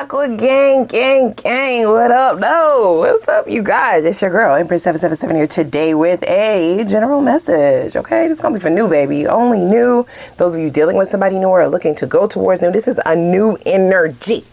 Aqua gang, what up? No, what's up, you guys? It's your girl, Empress 777 here today with a general message, okay? This is gonna be for new, baby, only new. Those of you dealing with somebody new or looking to go towards new, this is a new energy,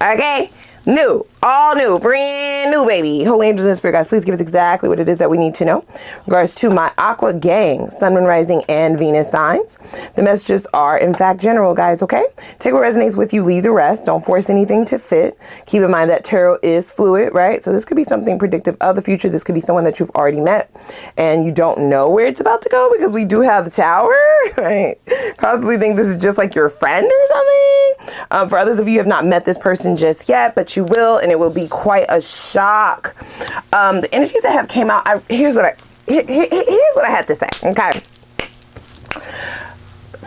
okay? New, all new, brand new, baby. Holy angels and spirit guys, please give us exactly what it is that we need to know in regards to my Aqua gang, Sun, Moon, Rising, and Venus signs. The messages are, in fact, general, guys, okay? Take what resonates with you, leave the rest. Don't force anything to fit. Keep in mind that tarot is fluid, right? So this could be something predictive of the future. This could be someone that you've already met and you don't know where it's about to go because we do have the Tower, right? Possibly think this is just like your friend or something. For others of you who have not met this person just yet, but you will, and it will be quite a shock. The energies that have came out, here's what I had to say, okay?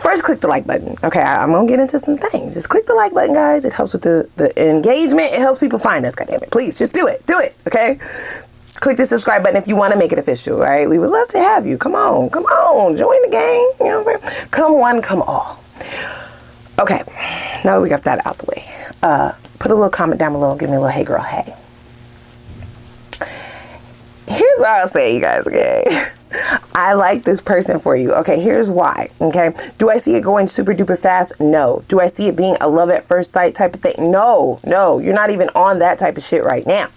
First, click the like button, okay? I'm gonna get into some things. Just click the like button, guys. It helps with the engagement. It helps people find us, goddammit. Please, just do it, okay? Click the subscribe button if you want to make it official, right? We would love to have you. Come on, join the gang. You know what I'm saying? Come one, come all. Okay, now that we got that out the way, put a little comment down below and give me a little hey girl, hey. Here's what I'll say, you guys, okay? I like this person for you. Okay, here's why, okay? Do I see it going super duper fast? No. Do I see it being a love at first sight type of thing? No, you're not even on that type of shit right now.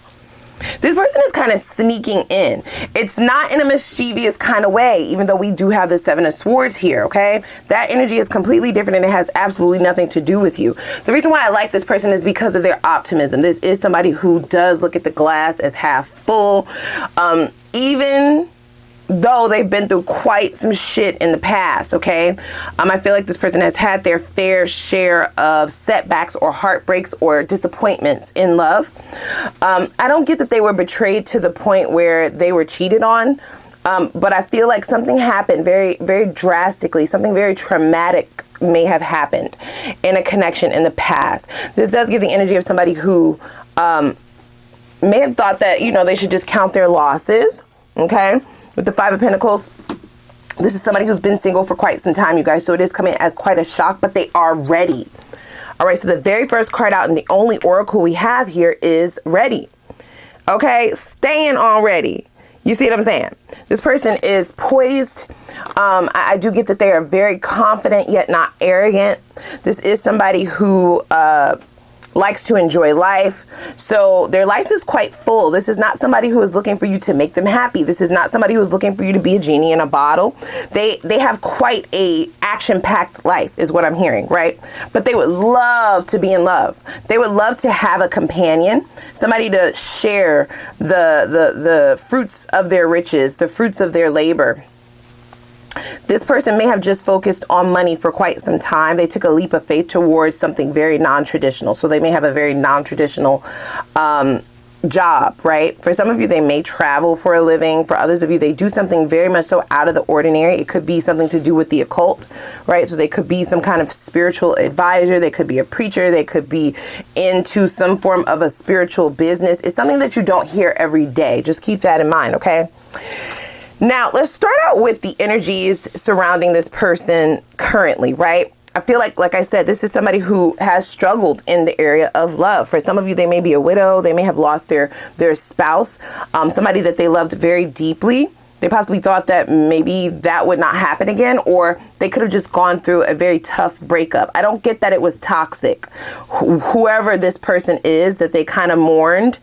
This person is kind of sneaking in. It's not in a mischievous kind of way, even though we do have the Seven of Swords here, okay? That energy is completely different and it has absolutely nothing to do with you. The reason why I like this person is because of their optimism. This is somebody who does look at the glass as half full. Even though they've been through quite some shit in the past, okay? I feel like this person has had their fair share of setbacks or heartbreaks or disappointments in love. I don't get that they were betrayed to the point where they were cheated on, but I feel like something happened very, very drastically. Something very traumatic may have happened in a connection in the past. This does give the energy of somebody who may have thought that, you know, they should just count their losses, okay? With the Five of Pentacles, this is somebody who's been single for quite some time, you guys. So it is coming as quite a shock, but they are ready. All right, so the very first card out and the only oracle we have here is ready. Okay, staying on ready. You see what I'm saying? This person is poised. I do get that they are very confident, yet not arrogant. This is somebody who likes to enjoy life. So their life is quite full. This is not somebody who is looking for you to make them happy. This is not somebody who is looking for you to be a genie in a bottle. They have quite a action-packed life is what I'm hearing, right? But they would love to be in love. They would love to have a companion, somebody to share the fruits of their riches, the fruits of their labor. This person may have just focused on money for quite some time. They took a leap of faith towards something very non-traditional. So they may have a very non-traditional job, right? For some of you, they may travel for a living. For others of you, they do something very much so out of the ordinary. It could be something to do with the occult, right? So they could be some kind of spiritual advisor. They could be a preacher. They could be into some form of a spiritual business. It's something that you don't hear every day. Just keep that in mind, okay? Now, let's start out with the energies surrounding this person currently, right? I feel like I said, this is somebody who has struggled in the area of love. For some of you, they may be a widow. They may have lost their spouse, somebody that they loved very deeply. They possibly thought that maybe that would not happen again, or they could have just gone through a very tough breakup. I don't get that it was toxic. Whoever this person is that they kind of mourned,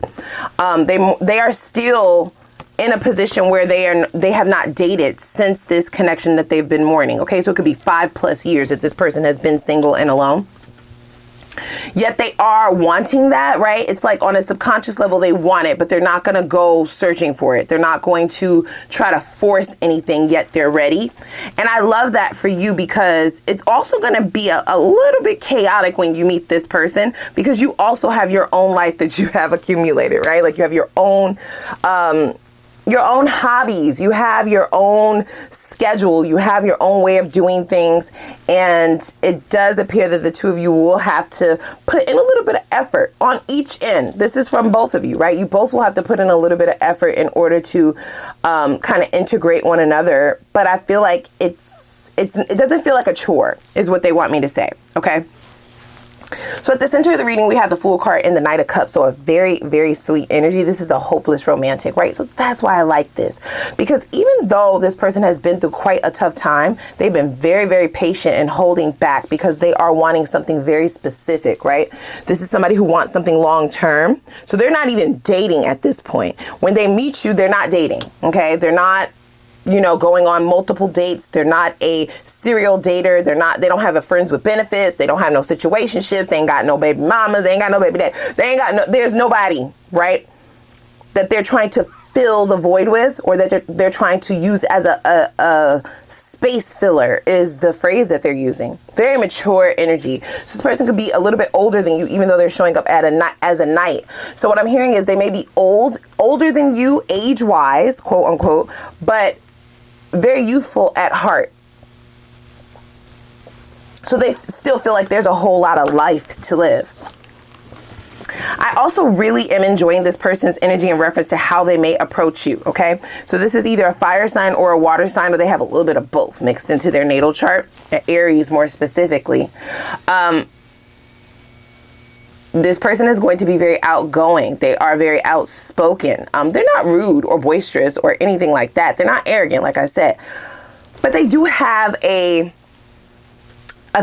they are still in a position where they have not dated since this connection that they've been mourning. Okay, so it could be 5+ years that this person has been single and alone. Yet they are wanting that, right? It's like on a subconscious level, they want it, but they're not going to go searching for it. They're not going to try to force anything, yet they're ready. And I love that for you because it's also going to be a little bit chaotic when you meet this person because you also have your own life that you have accumulated, right? Like you have your own hobbies, you have your own schedule, you have your own way of doing things, and it does appear that the two of you will have to put in a little bit of effort on each end. This is from both of you, right? You both will have to put in a little bit of effort in order to kind of integrate one another, but I feel like it doesn't feel like a chore is what they want me to say, okay? So at the center of the reading, we have the Fool card and the Knight of Cups. So a very, very sweet energy. This is a hopeless romantic, right? So that's why I like this. Because even though this person has been through quite a tough time, they've been very, very patient and holding back because they are wanting something very specific, right? This is somebody who wants something long term. So they're not even dating at this point. When they meet you, they're not dating, okay? They're not, you know, going on multiple dates. They're not a serial dater. They don't have a friends with benefits. They don't have no situationships. They ain't got no baby mamas. They ain't got no baby dad. There's nobody, right, that they're trying to fill the void with, or that they're trying to use as a space filler is the phrase that they're using. Very mature energy. So this person could be a little bit older than you, even though they're showing up as a knight. So what I'm hearing is they may be older than you age-wise, quote unquote, but very youthful at heart. So they still feel like there's a whole lot of life to live. I also really am enjoying this person's energy in reference to how they may approach you, okay? So this is either a fire sign or a water sign, or they have a little bit of both mixed into their natal chart, Aries more specifically. This person is going to be very outgoing. They are very outspoken. They're not rude or boisterous or anything like that. They're not arrogant, like I said. But they do have a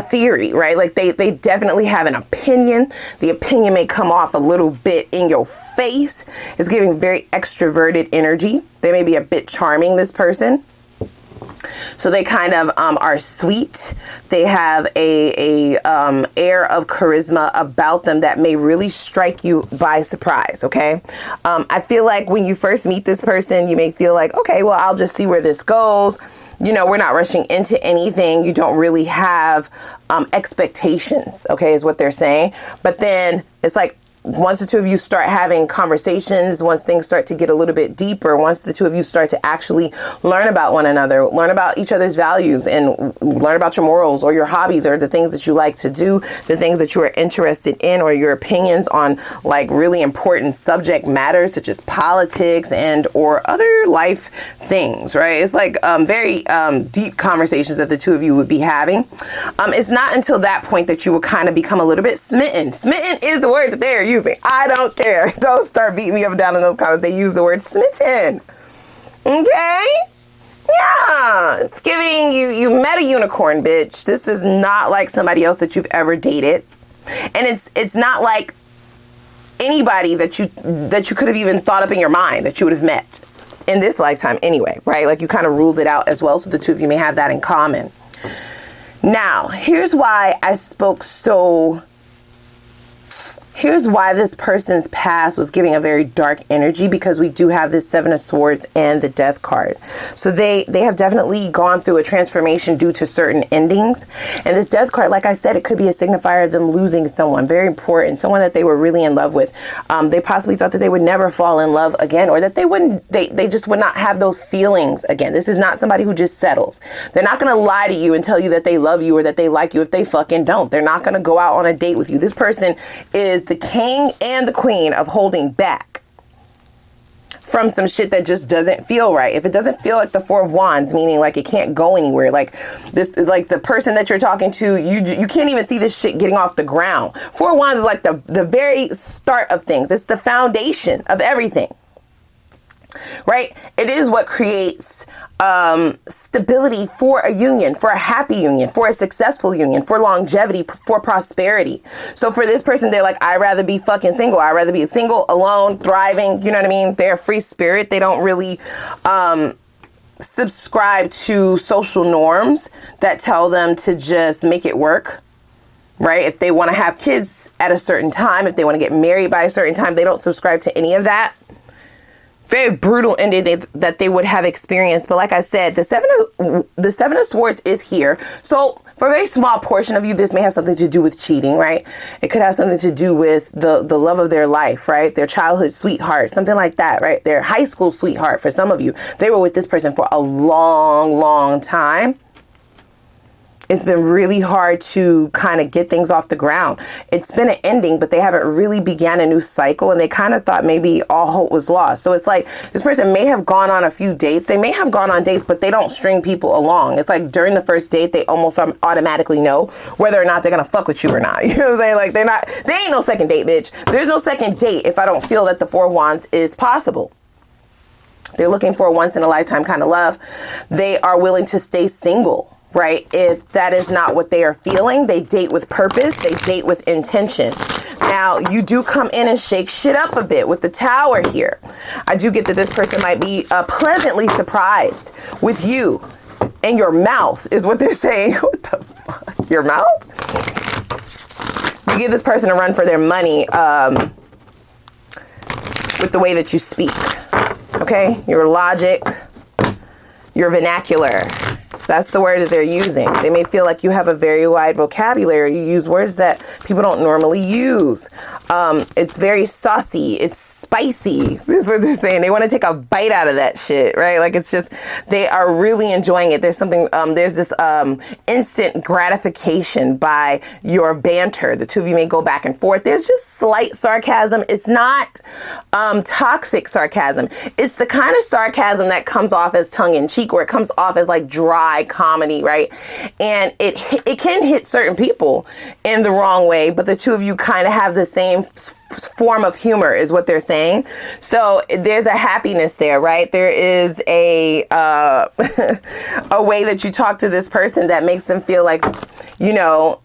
theory, right? Like they definitely have an opinion. The opinion may come off a little bit in your face. It's giving very extroverted energy. They may be a bit charming, this person. So they kind of are sweet. They have a air of charisma about them that may really strike you by surprise, okay? I feel like when you first meet this person, you may feel like, okay, well, I'll just see where this goes. You know, we're not rushing into anything. You don't really have expectations, okay, is what they're saying. But then it's like, once the two of you start having conversations, once things start to get a little bit deeper, once the two of you start to actually learn about one another, learn about each other's values, and learn about your morals or your hobbies or the things that you like to do, the things that you are interested in, or your opinions on like really important subject matters such as politics and or other life things, right? It's like very deep conversations that the two of you would be having. It's not until that point that you will kind of become a little bit smitten. Smitten is the word that they're using. I don't care. Don't start beating me up and down in those comments. They use the word smitten. Okay? Yeah. It's giving you met a unicorn, bitch. This is not like somebody else that you've ever dated. And it's not like anybody that you could have even thought up in your mind that you would have met in this lifetime anyway, right? Like you kind of ruled it out as well. So the two of you may have that in common. Now, here's why I spoke so... Here's why this person's past was giving a very dark energy, because we do have this Seven of Swords and the Death card. So they have definitely gone through a transformation due to certain endings. And this Death card, like I said, it could be a signifier of them losing someone very important, someone that they were really in love with. They possibly thought that they would never fall in love again, or that they just would not have those feelings again. This is not somebody who just settles. They're not going to lie to you and tell you that they love you or that they like you if they fucking don't. They're not going to go out on a date with you. This person is the king and the queen of holding back from some shit that just doesn't feel right. If it doesn't feel like the Four of Wands, meaning like it can't go anywhere, like this, like the person that you're talking to, you can't even see this shit getting off the ground. Four of Wands is like the very start of things. It's the foundation of everything, right? It is what creates stability for a union, for a happy union, for a successful union, for longevity, for prosperity. So for this person, they're like, I'd rather be fucking single. I'd rather be single, alone, thriving. You know what I mean? They're a free spirit. They don't really subscribe to social norms that tell them to just make it work. Right? If they want to have kids at a certain time, if they want to get married by a certain time, they don't subscribe to any of that. Very brutal ending that they would have experienced. But like I said, the Seven of Swords is here. So for a very small portion of you, this may have something to do with cheating, right? It could have something to do with the love of their life, right? Their childhood sweetheart, something like that, right? Their high school sweetheart. For some of you, they were with this person for a long, long time. It's been really hard to kind of get things off the ground. It's been an ending, but they haven't really began a new cycle, and they kind of thought maybe all hope was lost. So it's like this person may have gone on a few dates. They may have gone on dates, but they don't string people along. It's like during the first date, they almost automatically know whether or not they're going to fuck with you or not. You know what I'm saying? Like they ain't no second date, bitch. There's no second date if I don't feel that the Four of Wands is possible. They're looking for a once in a lifetime kind of love. They are willing to stay single. Right? If that is not what they are feeling, they date with purpose. They date with intention. Now, you do come in and shake shit up a bit with the Tower here. I do get that this person might be pleasantly surprised with you and your mouth is what they're saying. What the fuck? Your mouth? You give this person a run for their money with the way that you speak. Okay? Your logic, your vernacular. That's the word that they're using. They may feel like you have a very wide vocabulary. You use words that people don't normally use. It's very saucy. It's spicy. This is what they're saying. They want to take a bite out of that shit, right? Like it's just, they are really enjoying it. There's something, there's this instant gratification by your banter. The two of you may go back and forth. There's just slight sarcasm. It's not toxic sarcasm. It's the kind of sarcasm that comes off as tongue in cheek, or it comes off as like dry comedy, right? And it can hit certain people in the wrong way, but the two of you kind of have the same form of humor is what they're saying. So there's a happiness there, right? There is a a way that you talk to this person that makes them feel like, you know,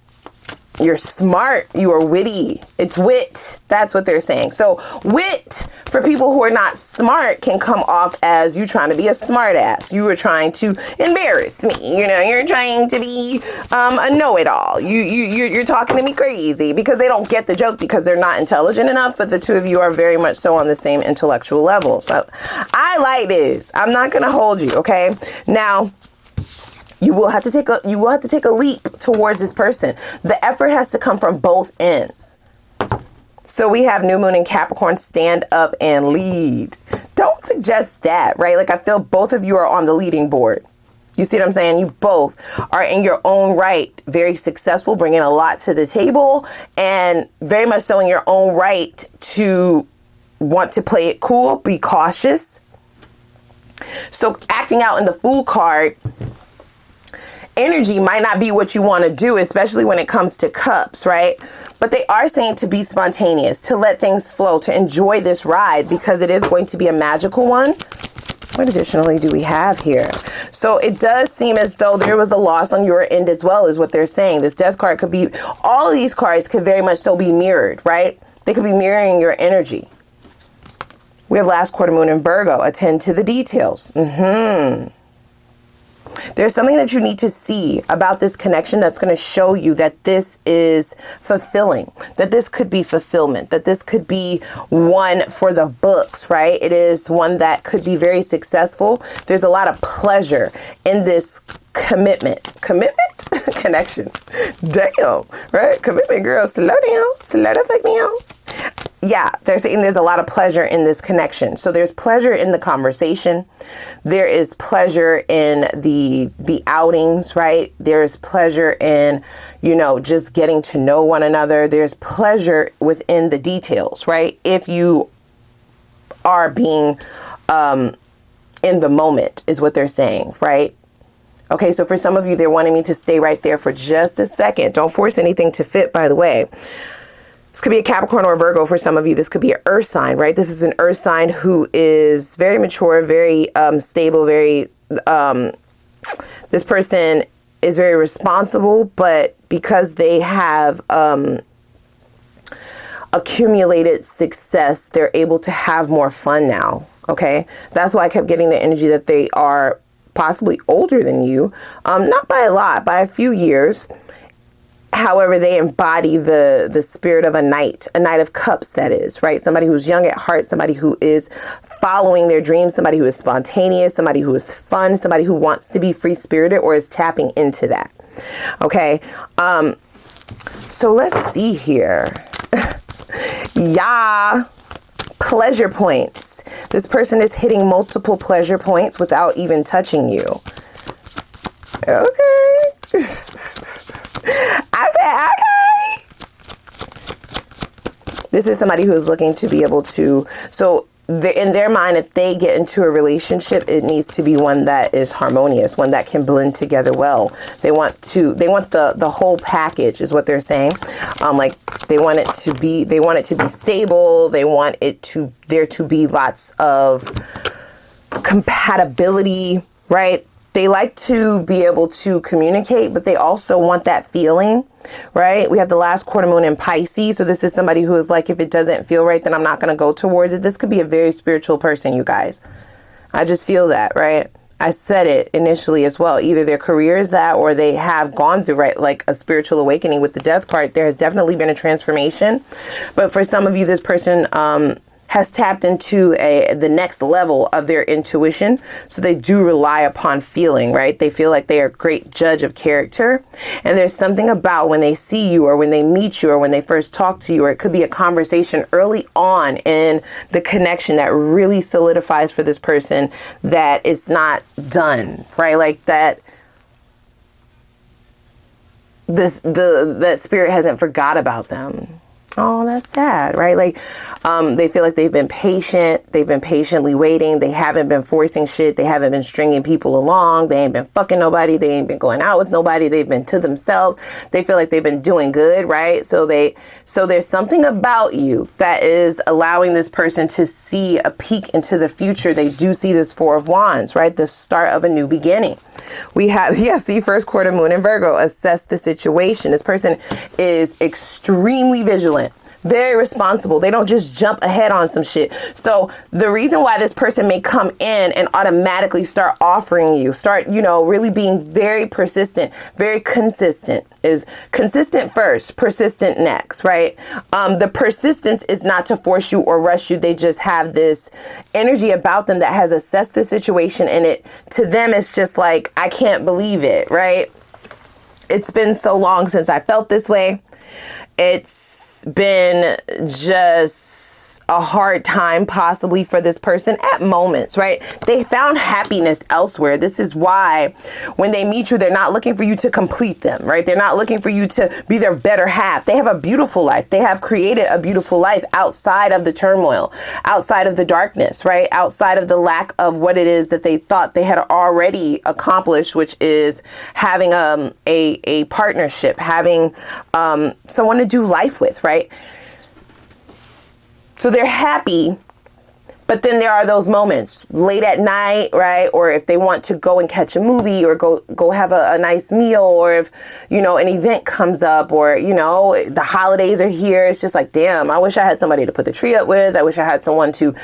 you're smart, you are witty. It's wit. That's what they're saying. So wit for people who are not smart can come off as you trying to be a smart ass. You are trying to embarrass me. You know, you're trying to be a know-it-all. You're talking to me crazy, because they don't get the joke because they're not intelligent enough. But the two of you are very much so on the same intellectual level. So I like this. I'm not going to hold you. Okay. Now, you will have to take a leap towards this person. The effort has to come from both ends. So we have New Moon in Capricorn, stand up and lead. Don't suggest that, right? Like I feel both of you are on the leading board. You see what I'm saying? You both are in your own right, very successful, bringing a lot to the table, and very much so in your own right to want to play it cool, be cautious. So acting out in the Fool card energy might not be what you want to do, especially when it comes to cups, right? But they are saying to be spontaneous, to let things flow, to enjoy this ride, because it is going to be a magical one. What additionally do we have here? So it does seem as though there was a loss on your end as well, is what they're saying. This Death card could be, all of these cards could very much so be mirrored, right? They could be mirroring your energy. We have last quarter moon in Virgo. Attend to the details. There's something that you need to see about this connection that's going to show you that this is fulfilling, that this could be fulfillment, that this could be one for the books, right? It is one that could be very successful. There's a lot of pleasure in this commitment. Connection. Damn, right? Commitment, girl. Slow down. Slow the fuck down. Yeah, they're saying there's a lot of pleasure in this connection. So there's pleasure in the conversation. There is pleasure in the outings, right? There's pleasure in, you know, just getting to know one another. There's pleasure within the details, right? If you are being in the moment is what they're saying, right? Okay, so for some of you, they're wanting me to stay right there for just a second. Don't force anything to fit, by the way. This could be a Capricorn or a Virgo for some of you. This could be an earth sign, right? This is an earth sign who is very mature, very stable, very, this person is very responsible, but because they have accumulated success, they're able to have more fun now, okay? That's why I kept getting the energy that they are possibly older than you, not by a lot, by a few years. However, they embody the spirit of a knight of cups, that is, right? Somebody who's young at heart, somebody who is following their dreams, somebody who is spontaneous, somebody who is fun, somebody who wants to be free-spirited or is tapping into that. Okay. So let's see here. Yeah. Pleasure points. This person is hitting multiple pleasure points without even touching you. Okay. This is somebody who is looking to be able to, so in their mind, if they get into a relationship, it needs to be one that is harmonious, one that can blend together well. They want the whole package is what they're saying. Like they want it to be stable. They want there to be lots of compatibility, right? They like to be able to communicate, but they also want that feeling, right? We have the last quarter moon in Pisces. So this is somebody who is like, if it doesn't feel right, then I'm not going to go towards it. This could be a very spiritual person, you guys. I just feel that, right? I said it initially as well. Either their career is that, or they have gone through, right, like a spiritual awakening with the Death card. There has definitely been a transformation. But for some of you, this person, has tapped into the next level of their intuition. So they do rely upon feeling, right? They feel like they are a great judge of character. And there's something about when they see you or when they meet you or when they first talk to you, or it could be a conversation early on in the connection that really solidifies for this person that it's not done, right? Like that that spirit hasn't forgot about them. Oh, that's sad, right? Like, they feel like they've been patient. They've been patiently waiting. They haven't been forcing shit. They haven't been stringing people along. They ain't been fucking nobody. They ain't been going out with nobody. They've been to themselves. They feel like they've been doing good, right? So there's something about you that is allowing this person to see a peek into the future. They do see this Four of Wands, right? The start of a new beginning. We have, see, first quarter moon in Virgo. Assess the situation. This person is extremely vigilant. Very responsible. They don't just jump ahead on some shit. So the reason why this person may come in and automatically start offering you, really being very persistent, very consistent, is consistent first, persistent next, right? The persistence is not to force you or rush you. They just have this energy about them that has assessed the situation, and to them, it's just like, I can't believe it, right? It's been so long since I felt this way. It's been just a hard time possibly for this person at moments, right? They found happiness elsewhere. This is why when they meet you, they're not looking for you to complete them, right? They're not looking for you to be their better half. They have a beautiful life. They have created a beautiful life outside of the turmoil, outside of the darkness, right? Outside of the lack of what it is that they thought they had already accomplished, which is having a partnership, having someone to do life with, right? So they're happy, but then there are those moments late at night, right? Or if they want to go and catch a movie or go have a nice meal, or if, an event comes up, or, the holidays are here. It's just like, damn, I wish I had somebody to put the tree up with. I wish I had someone to,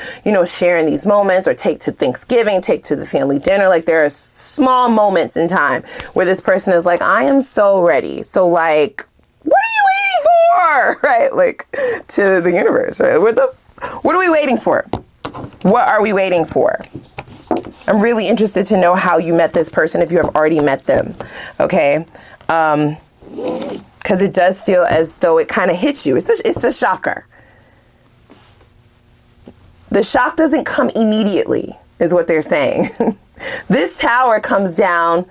share in these moments, or take to Thanksgiving, take to the family dinner. Like, there are small moments in time where this person is like, I am so ready. So like, what are you waiting for? Right? Like, to the universe, right? What are we waiting for? What are we waiting for? I'm really interested to know how you met this person, if you have already met them. Okay. Because it does feel as though it kind of hits you. It's a shocker. The shock doesn't come immediately, is what they're saying. This tower comes down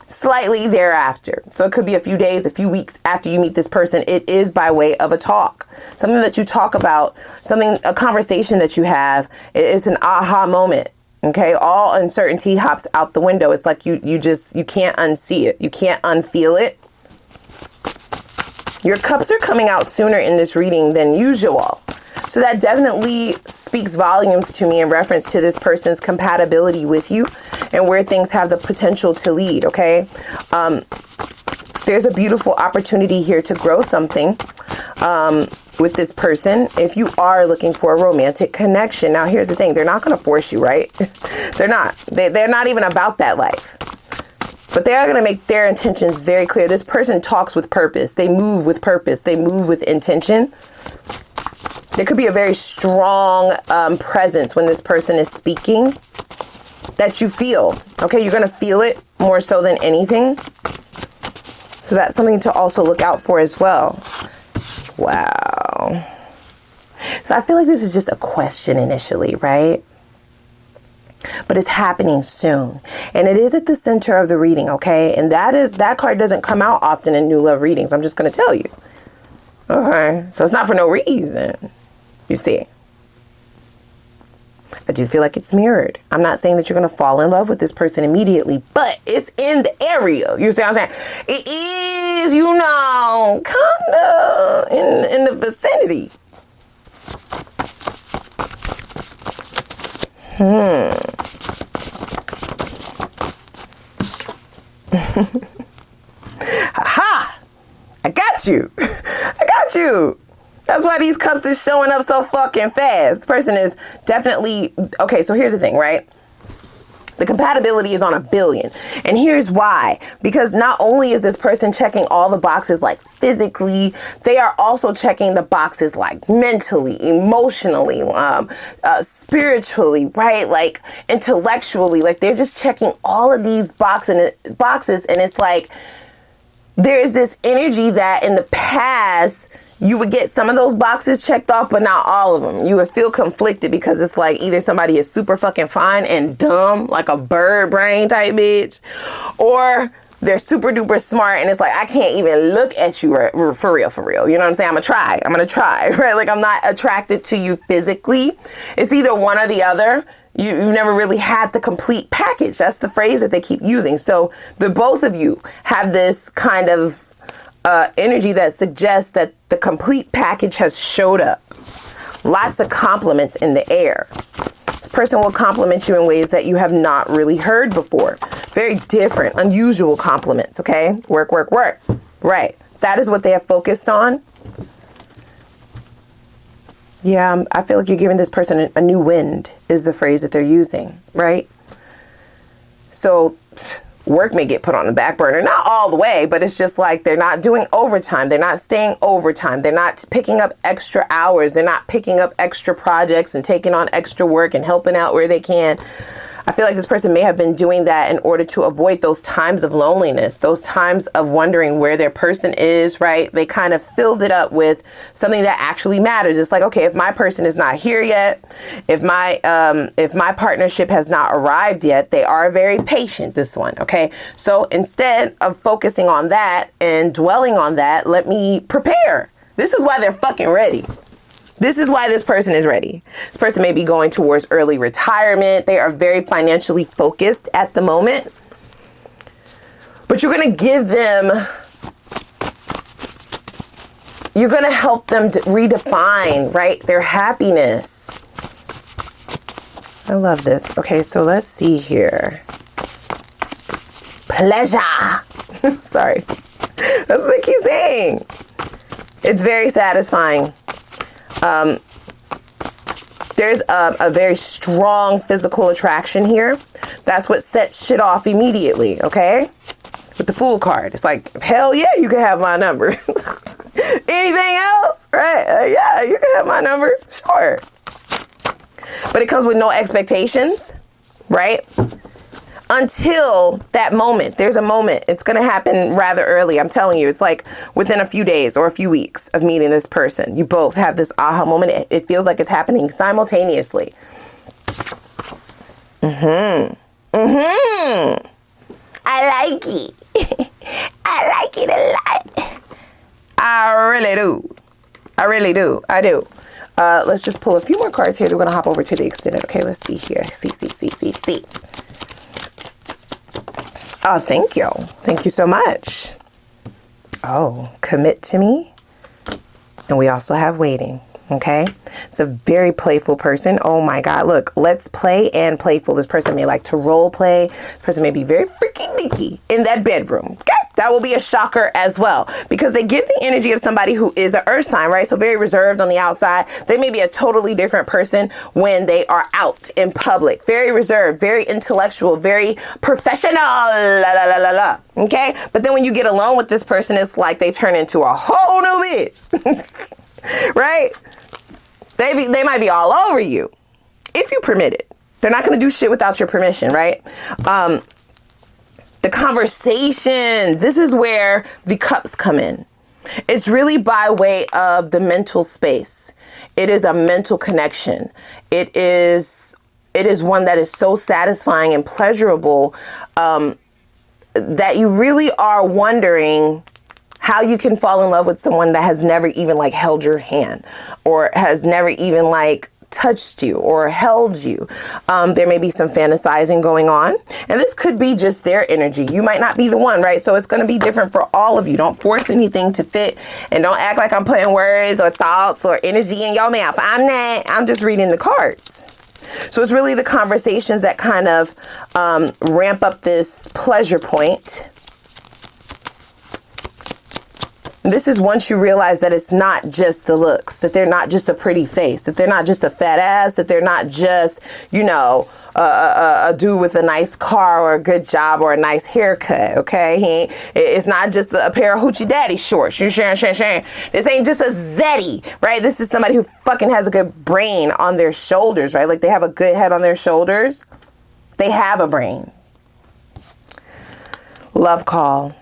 slightly thereafter. So it could be a few days, a few weeks after you meet this person. It is by way of a talk, something that you talk about, a conversation that you have. It's an aha moment. Okay. All uncertainty hops out the window. It's like you can't unsee it. You can't unfeel it. Your cups are coming out sooner in this reading than usual. So that definitely speaks volumes to me in reference to this person's compatibility with you and where things have the potential to lead, okay? There's a beautiful opportunity here to grow something with this person if you are looking for a romantic connection. Now, here's the thing. They're not going to force you, right? They're not. They're not even about that life. But they are going to make their intentions very clear. This person talks with purpose. They move with purpose. They move with intention. There could be a very strong presence when this person is speaking that you feel. Okay, you're going to feel it more so than anything. So that's something to also look out for as well. Wow. So I feel like this is just a question initially, right? But it's happening soon. And it is at the center of the reading, okay? And that card doesn't come out often in new love readings. I'm just going to tell you. Okay. So it's not for no reason. You see, I do feel like it's mirrored. I'm not saying that you're going to fall in love with this person immediately, but it's in the area. You see what I'm saying? It is, you know, kind of in the vicinity. Ha! I got you. I got you. That's why these cups is showing up so fucking fast. This person is definitely... Okay, so here's the thing, right? The compatibility is on 1 billion. And here's why. Because not only is this person checking all the boxes like physically, they are also checking the boxes like mentally, emotionally, spiritually, right? Like intellectually. Like they're just checking all of these boxes. And it's like there's this energy that in the past... you would get some of those boxes checked off, but not all of them. You would feel conflicted because it's like either somebody is super fucking fine and dumb, like a bird brain type bitch, or they're super duper smart and it's like, I can't even look at you for real. You know what I'm saying? I'm gonna try, right? Like I'm not attracted to you physically. It's either one or the other. You never really had the complete package. That's the phrase that they keep using. So the both of you have this kind of energy that suggests that the complete package has showed up. Lots of compliments in the air. This person will compliment you in ways that you have not really heard before. Very different, unusual compliments, okay? Work. Right. That is what they have focused on. Yeah, I feel like you're giving this person a new wind is the phrase that they're using, right? So... work may get put on the back burner, not all the way, but it's just like they're not doing overtime. They're not staying overtime. They're not picking up extra hours. They're not picking up extra projects and taking on extra work and helping out where they can. I feel like this person may have been doing that in order to avoid those times of loneliness, those times of wondering where their person is, right? They kind of filled it up with something that actually matters. It's like, okay, if my person is not here yet, if my partnership has not arrived yet, they are very patient, this one, okay? So instead of focusing on that and dwelling on that, let me prepare. This is why they're fucking ready. This is why this person is ready. This person may be going towards early retirement. They are very financially focused at the moment. But you're going to give them, you're going to help them to redefine, right, their happiness. I love this. Okay, so let's see here. Pleasure. Sorry. That's what I keep saying. It's very satisfying. There's a very strong physical attraction here. That's what sets shit off immediately, okay? With the Fool card. It's like, hell yeah, you can have my number. Anything else? Right? Yeah, you can have my number. Sure. But it comes with no expectations, right? Until that moment. There's a moment. It's going to happen rather early. I'm telling you, it's like within a few days or a few weeks of meeting this person. You both have this aha moment. It feels like it's happening simultaneously. I like it. I like it a lot. I really do. I do. Let's just pull a few more cards here. We're going to hop over to the extended. Okay, let's see here. See. Oh, thank you. Thank you so much. Oh, commit to me. And we also have waiting. Okay. It's a very playful person. Oh my God. Look, let's play and playful. This person may like to role play. This person may be very freaky deaky in that bedroom. Okay. That will be a shocker as well, because they give the energy of somebody who is an earth sign, right? So very reserved on the outside. They may be a totally different person when they are out in public. Very reserved, very intellectual, very professional. Okay. But then when you get alone with this person, it's like they turn into a whole new bitch. Right? They might be all over you if you permit it. They're not going to do shit without your permission, right? The conversations, this is where the cups come in. It's really by way of the mental space. It is a mental connection. It is one that is so satisfying and pleasurable that you really are wondering how you can fall in love with someone that has never even like held your hand or has never even like touched you or held you. There may be some fantasizing going on, and this could be just their energy. You might not be the one, right? So it's going to be different for all of you. Don't force anything to fit, and don't act like I'm putting words or thoughts or energy in your mouth. I'm not. I'm just reading the cards. So it's really the conversations that kind of ramp up this pleasure point. This is once you realize that it's not just the looks, that they're not just a pretty face, that they're not just a fat ass, that they're not just, you know, a dude with a nice car or a good job or a nice haircut, okay? It's not just a pair of hoochie daddy shorts. You sharing. This ain't just a zeddy, right? This is somebody who fucking has a good brain on their shoulders, right? Like they have a good head on their shoulders. They have a brain. Love call.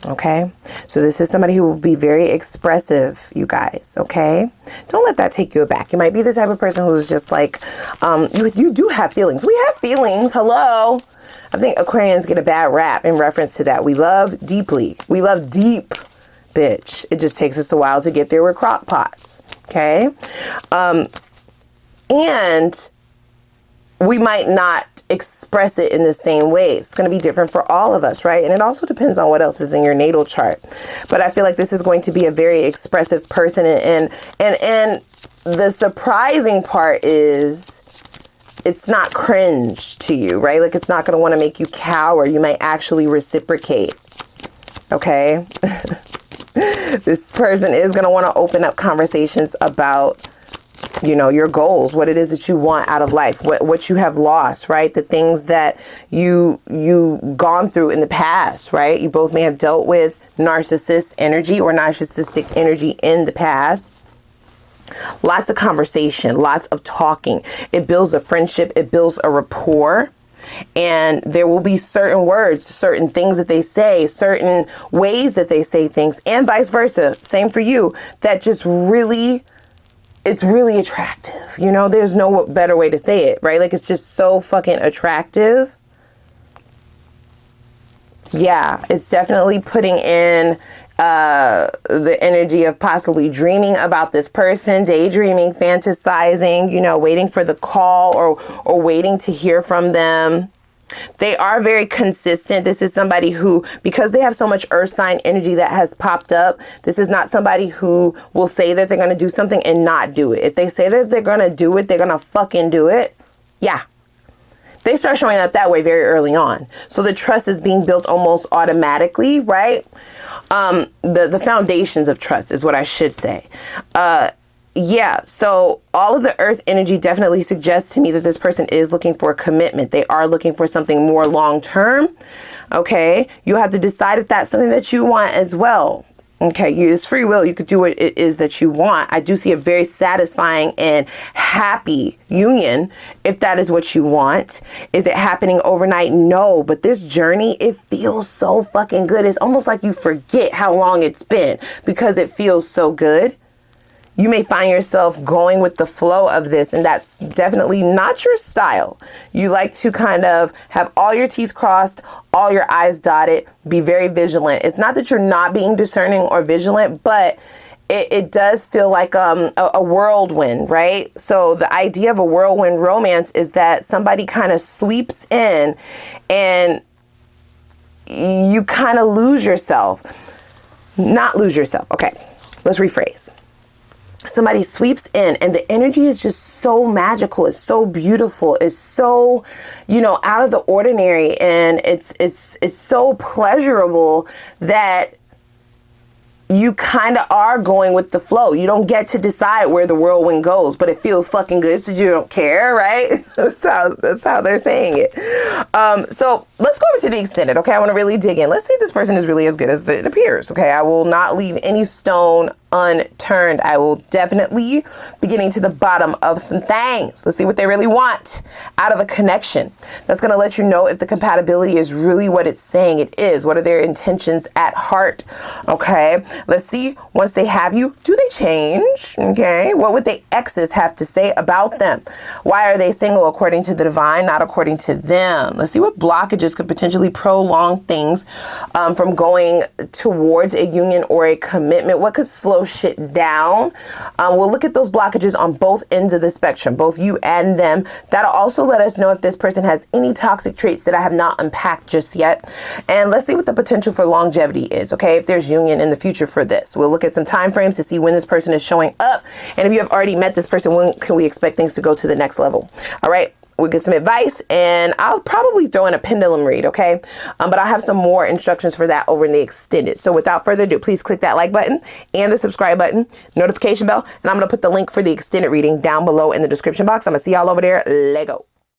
Okay, so this is somebody who will be very expressive, you guys, okay? Don't let that take you aback. You might be the type of person who's just like, you do have feelings. We have feelings, hello. I think Aquarians get a bad rap in reference to that. We love deeply. We love deep, bitch. It just takes us a while to get there with crock pots, okay? And we might not express it in the same way. It's going to be different for all of us, right? And it also depends on what else is in your natal chart. But I feel like this is going to be a very expressive person, and the surprising part is it's not cringe to you, right? Like it's not going to want to make you cower. You might actually reciprocate. Okay? This person is going to want to open up conversations about, you know, your goals, what it is that you want out of life, what you have lost, right? The things that you gone through in the past, right? You both may have dealt with narcissist energy or narcissistic energy in the past. Lots of conversation, lots of talking. It builds a friendship. It builds a rapport. And there will be certain words, certain things that they say, certain ways that they say things, and vice versa. Same for you. That just really... it's really attractive. You know, there's no better way to say it, right? Like, it's just so fucking attractive. Yeah, it's definitely putting in the energy of possibly dreaming about this person, daydreaming, fantasizing, you know, waiting for the call or waiting to hear from them. They are very consistent. This is somebody who, because they have so much earth sign energy that has popped up, this is not somebody who will say that they're going to do something and not do it. If they say that they're going to do it, they're going to fucking do it. Yeah. They start showing up that way very early on. So the trust is being built almost automatically, right? The foundations of trust is what I should say. Yeah, so all of the earth energy definitely suggests to me that this person is looking for a commitment. They are looking for something more long term. Okay, you have to decide if that's something that you want as well. Okay, it's free will. You could do what it is that you want. I do see a very satisfying and happy union if that is what you want. Is it happening overnight? No, but this journey, it feels so fucking good. It's almost like you forget how long it's been because it feels so good. You may find yourself going with the flow of this, and that's definitely not your style. You like to kind of have all your T's crossed, all your I's dotted, be very vigilant. It's not that you're not being discerning or vigilant, but it does feel like a whirlwind, right? So the idea of a whirlwind romance is that somebody kind of sweeps in and you kind of lose yourself. Not lose yourself. Okay, let's rephrase. Somebody sweeps in and the energy is just so magical. It's so beautiful. It's so, you know, out of the ordinary, and it's so pleasurable that you kind of are going with the flow. You don't get to decide where the whirlwind goes, but it feels fucking good, so you don't care, right? That's how they're saying it. So let's go over to the extended, okay? I want to really dig in. Let's see if this person is really as good as it appears, okay? I will not leave any stone unturned. I will definitely be getting to the bottom of some things. Let's see what they really want out of a connection. That's going to let you know if the compatibility is really what it's saying it is. What are their intentions at heart? Okay, let's see. Once they have you, do they change? Okay, what would the exes have to say about them? Why are they single according to the divine, not according to them? Let's see what blockages could potentially prolong things from going towards a union or a commitment. What could slow shit down? We'll look at those blockages on both ends of the spectrum, both you and them. That'll also let us know if this person has any toxic traits that I have not unpacked just yet. And let's see what the potential for longevity is, okay? If there's union in the future for this. We'll look at some time frames to see when this person is showing up. And if you have already met this person, when can we expect things to go to the next level? All right. We'll get some advice, and I'll probably throw in a pendulum read, okay? But I'll have some more instructions for that over in the extended. So without further ado, please click that like button and the subscribe button, notification bell, and I'm going to put the link for the extended reading down below in the description box. I'm going to see y'all over there. Lego.